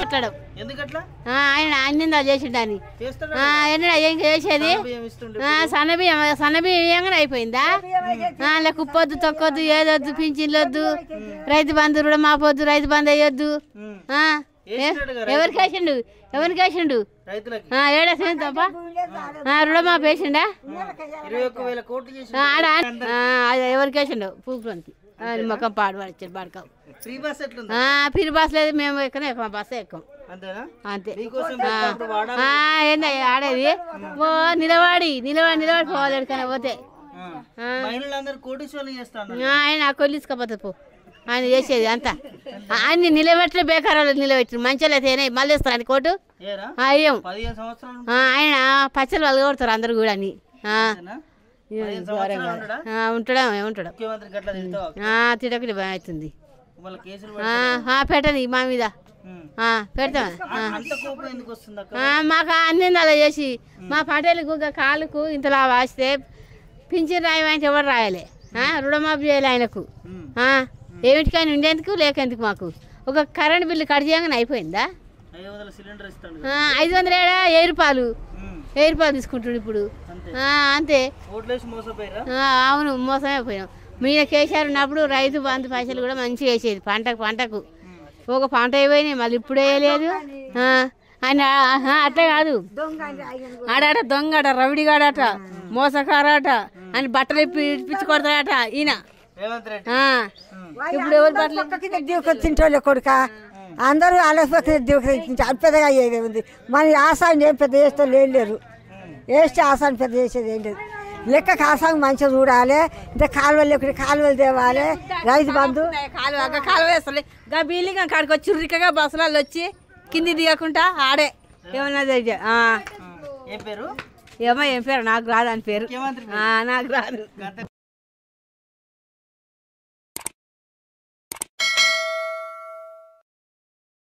మాట్లాడవు. ఆయన అన్నిందా చేసిండని ఎన్నడా ఏం చేసేది? సన్నబియ్యం అయిపోయిందా? లేక ఉప్పొద్దు తొక్కొద్దు ఏదొద్దు పింఛన్లొద్దు రైతు బంధు రుణ మాపొద్దు రైతు బంధు వేయొద్దు. ఎవరికి వేసిండు ఏడేసింది తప్ప రుణమాఫీ వేసిండా? ఎవరికి వేసిండు పూకులోనికి మొక్కం పాడు పడిచారు బాడకావు. ఫ్రీ బస్ లేదు, మేము ఎక్కం బస్సు ఎక్కం అంతే. ఏంది ఆడేది? ఓ నిలబడి పోవాలి ఎక్కడికైనా పోతే. ఆయన కొలిసుకోపోతే పో ఆయన చేసేది అంతా. అన్ని నిలబెట్టలే బేకారాలు నిలబెట్టారు మంచిగా అయితే మళ్ళీ ఇస్తారు అని కోటు అయ్యాం. ఆయన పచ్చలు వాళ్ళు కొడతారు అందరు కూడా అని ఉంటాడు తిడకటి భయం అవుతుంది. పెట్టని మా మీద పెడతాం. మాకు అన్ని అలా చేసి మా పటేలకు కాలుకు ఇంతలా వాస్తే పింఛన్ రాయమంటే ఎవరు రాయాలి? రుణమాఫీ చేయాలి ఆయనకు. ఏమిటికైనా ఉండేందుకు లేకేందుకు మాకు ఒక కరెంట్ బిల్లు కట్ చేయగానే అయిపోయిందా? 500 ఏడా 1000 రూపాయలు తీసుకుంటాడు ఇప్పుడు అంతే. అవును మోసమే పోయాం. మీద కేసీఆర్ ఉన్నప్పుడు రైతు బంధు పైసలు కూడా మంచిగా వేసేది పంటకు. ఒక పంట అయిపోయినాయి మళ్ళీ ఇప్పుడు వేయలేదు. ఆయన అట్లా కాదు ఆడాట దొంగట రవిడిగాడట మోసకారట అని బట్టలు ఇప్పించి కొడతాడట ఈయన. ఇప్పుడు ఎవరు బట్టలు తింటోళ్ళే కొడుక అందరూ ఆలోచన అది పెద్దగా అయ్యేది ఉంది. మన ఆసాన్ని ఏం పెద్ద చేస్తే లేరు వేస్తే ఆసాన్ని పెద్ద చేసేది ఏం లేదు. లెక్కకు ఆసాన్ని మంచిగా చూడాలి. ఇంత కాలువలు లేకుండా కాలువలు తేవాలి. రైతు బంధు కాలువ వేస్తాయి గా బిల్లింగ్ కాడికి వచ్చి చుర్రికగా బస్సులలో వచ్చి కింది దిగకుండా ఆడే ఏమన్నా ఏమో ఏం పేరు నాకు రాదు అని పేరు నాకు రాదు.